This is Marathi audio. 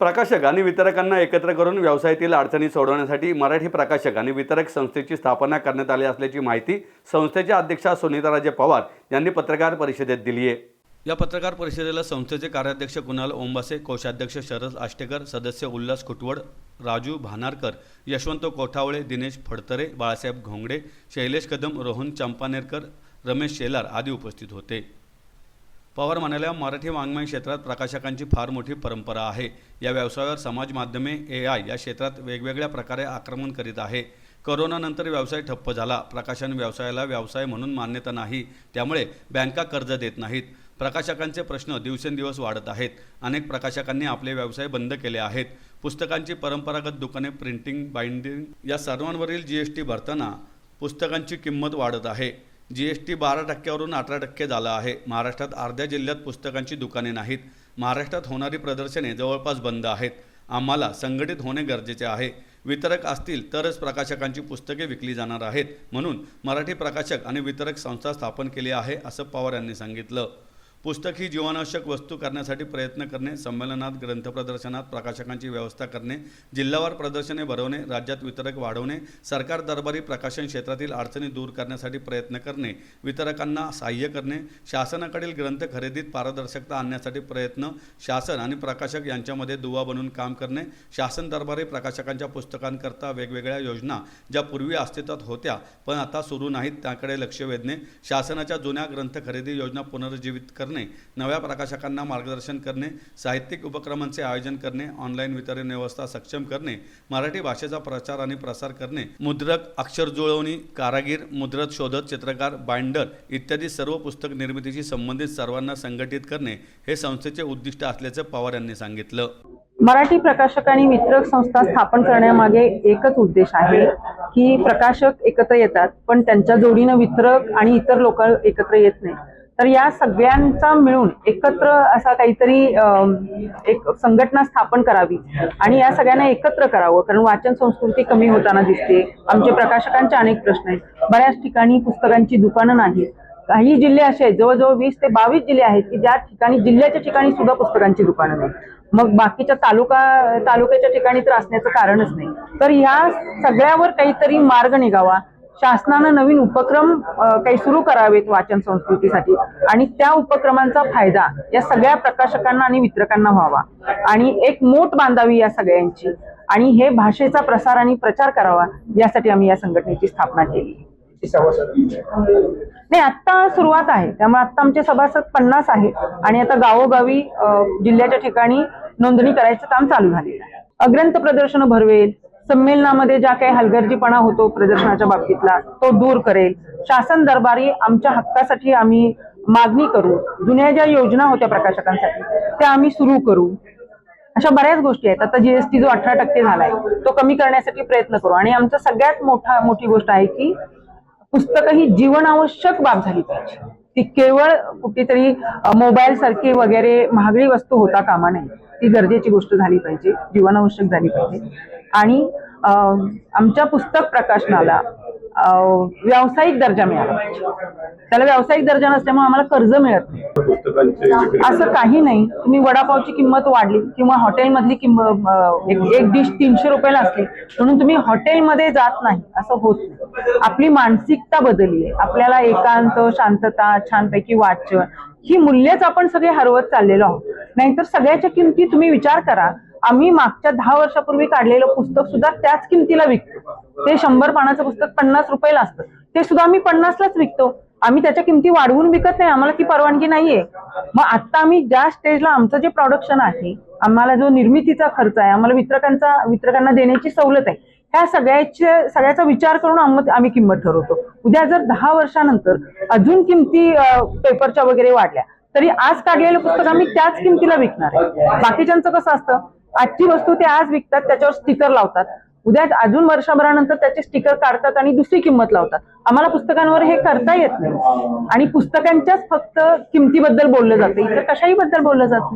प्रकाशक आणि वितरकांना एकत्र करून व्यवसायातील अडचणी सोडवण्यासाठी मराठी प्रकाशक आणि वितरक संस्थेची स्थापना करण्यात आली असल्याची माहिती संस्थेच्या अध्यक्षा सुनीताराजे पवार यांनी पत्रकार परिषदेत दिली आहे। या पत्रकार परिषदेला संस्थेचे कार्याध्यक्ष कुणाल ओंबासे, कोषाध्यक्ष शरद आष्टेकर, सदस्य उल्हास खुटवड, राजू भानारकर, यशवंत कोठावळे, दिनेश फडतरे, बाळासाहेब घोंगडे, शैलेश कदम, रोहन चंपानेरकर, रमेश शेलार आदी उपस्थित होते। पवार म्हणाल्या, मराठी वाङ्मय क्षेत्रात प्रकाशकांची फार मोठी परंपरा आहे। या व्यवसायावर समाज माध्यमे AI या क्षेत्रात वेगवेगळ्या प्रकारे आक्रमण करीत आहे। कोरोनानंतर व्यवसाय ठप्प झाला। प्रकाशन व्यवसायाला व्यवसाय म्हणून मान्यता नाही, त्यामुळे बँका कर्ज देत नाहीत। प्रकाशकांचे प्रश्न दिवसेंदिवस वाढत आहेत। अनेक प्रकाशकांनी आपले व्यवसाय बंद केले आहेत। पुस्तकांची परंपरागत दुकाने, प्रिंटिंग, बाइंडिंग या सर्वांवरील GST भरताना पुस्तकांची किंमत वाढत आहे। GST 12% 18% झाला आहे। महाराष्ट्रात अर्ध्या जिल्ह्यात पुस्तकांची दुकाने नाहीत। महाराष्ट्रात होणारी प्रदर्शने जवळपास बंद आहेत। आम्हाला संघटित होणे गरजेचे आहे। वितरक असतील तरच प्रकाशकांची पुस्तके विकली जाणार आहेत, म्हणून मराठी प्रकाशक आणि वितरक संस्था स्थापन केली आहे, असं पवार यांनी सांगितलं। पुस्तक ही जीवनावश्यक वस्तू करण्यासाठी प्रयत्न करणे, संमेलनात, ग्रंथ प्रदर्शनात प्रकाशकांची व्यवस्था करणे, जिल्हावार प्रदर्शने भरवणे, राज्यात वितरक वाढवणे, सरकार दरबारी प्रकाशन क्षेत्रातील अडचणी दूर करण्यासाठी प्रयत्न करणे, वितरकांना सहाय्य करणे, शासनाकडील ग्रंथ खरेदीत पारदर्शकता आणण्यासाठी प्रयत्न, शासन आणि प्रकाशक यांच्यामध्ये दुवा बनून काम करणे, शासन दरबारी प्रकाशकांच्या पुस्तकांकरता वेगवेगळ्या योजना ज्या पूर्वी अस्तित्वात होत्या पण आता सुरू नाहीत त्याकडे लक्ष वेधणे, शासनाच्या जुन्या ग्रंथ खरेदी योजना पुनर्जीवित करणे, नव्या प्रकाशकांना मार्गदर्शन करणे, साहित्यिक उपक्रमांचे आयोजन करणे, ऑनलाईन वितरण व्यवस्था सक्षम करणे, मराठी भाषेचा प्रचार आणि प्रसार करणे, मुद्रक, अक्षर जुळवणी, कारागीर, मुद्रक शोधक, चित्रकार, बाइंडर इत्यादी सर्व पुस्तक निर्मितीशी संबंधित सर्वांना संघटित करणे हे संस्थेचे उद्दिष्ट असल्याचे पवार यांनी सांगितलं। मराठी प्रकाशक आणि वितरक संस्था स्थापन करण्यामागे एकच उद्देश आहे की प्रकाशक एकत्र येतात पण त्यांच्या जोडीनं वितरक आणि इतर लोक एकत्र येत नाही। तर या सगळ्यांचा मिळून एकत्र असा काहीतरी एक संघटना स्थापन करावी आणि या सगळ्यांना एकत्र करावं, कारण वाचन संस्कृती कमी होताना दिसते। आमचे प्रकाशकांचे अनेक प्रश्न आहेत। बऱ्याच ठिकाणी पुस्तकांची दुकानं नाहीत। काही जिल्हे असे आहेत, जवळजवळ 20 ते 22 जिल्हे आहेत की ज्या ठिकाणी जिल्ह्याच्या ठिकाणी सुद्धा पुस्तकांची दुकानं नाही। मग बाकीच्या तालुक्याच्या ठिकाणी तर असण्याचं कारणच नाही। तर ह्या सगळ्यावर काहीतरी मार्ग निघावा, शासनानं नवीन उपक्रम काही सुरू करावेत वाचन संस्कृतीसाठी आणि त्या उपक्रमांचा फायदा या सगळ्या प्रकाशकांना आणि वितरकांना व्हावा आणि एक मोठ बांधावी या सगळ्यांची आणि हे भाषेचा प्रसार आणि प्रचार करावा, यासाठी आम्ही या संघटनेची स्थापना केली। नाही, आता सुरुवात आहे, त्यामुळे आता आमचे सभासद 50 आहेत आणि आता गावोगावी जिल्ह्याच्या ठिकाणी नोंदणी करायचं काम चालू झालेलं आहे। अग्रंथ प्रदर्शन भरवेल, संमेलनामध्ये ज्या काही हलगर्जीपणा होतो प्रदर्शनाच्या बाबतीतला तो दूर करेल, शासन दरबारी आमच्या हक्कासाठी आम्ही मागणी करू, जुन्या ज्या योजना होत्या प्रकाशकांसाठी त्या आम्ही सुरू करू, अशा बऱ्याच गोष्टी आहेत। आता GST जो 18% झालाय तो कमी करण्यासाठी प्रयत्न करू आणि आमचं सगळ्यात मोठी गोष्ट आहे की पुस्तकं ही जीवनावश्यक बाब झाली पाहिजे। ती केवळ कुठेतरी मोबाईल सारखी वगैरे महागडी वस्तू होता कामा नये, ती गरजेची गोष्ट झाली पाहिजे, जीवनावश्यक झाली पाहिजे। आणि आमच्या पुस्तक प्रकाशनाला व्यावसायिक दर्जा मिळाला पाहिजे। त्याला व्यावसायिक दर्जा नसल्यामुळे आम्हाला कर्ज मिळत नाही असं काही नाही। तुम्ही वडापावची किंमत वाढली किंवा हॉटेलमधली किंमत एक डिश 300 रुपयाला असली म्हणून तुम्ही हॉटेलमध्ये जात नाही असं होत नाही। आपली मानसिकता बदलली आहे। आपल्याला एकांत, शांतता, छानपैकी वाचन ही मूल्यच आपण सगळे हरवत चाललेलो आहोत। नाहीतर सगळ्याच्या किमती तुम्ही विचार करा, आम्ही मागच्या 10 वर्षापूर्वी काढलेलं पुस्तक सुद्धा त्याच किमतीला विकतो। ते 100 पानाचं पुस्तक 50 रुपयाला असतं, ते सुद्धा आम्ही 50लाच विकतो। आम्ही त्याच्या किमती वाढवून विकत नाही, आम्हाला ती परवानगी नाहीये। मग आता आम्ही ज्या स्टेजला आमचं जे प्रोडक्शन आहे, आम्हाला जो निर्मितीचा खर्च आहे, आम्हाला वितरकांना देण्याची सवलत आहे, ह्या सगळ्याचा विचार करून आम्ही किंमत ठरवतो। उद्या जर 10 वर्षानंतर अजून किमती पेपरच्या वगैरे वाढल्या तरी आज काढलेलं पुस्तक आम्ही त्याच किमतीला विकणार आहे। बाकीच्यांचं कसं असतं, आजची वस्तू ते आज विकतात, त्याच्यावर स्टिकर लावतात, उद्या अजून वर्षभरानंतर त्याचे स्टिकर काढतात आणि दुसरी किंमत लावतात। आम्हाला पुस्तकांवर हे करता येत नाही आणि पुस्तकांच्याच फक्त किमतीबद्दल बोललं जातं, इतर कशाही बद्दल बोललं जात नाही।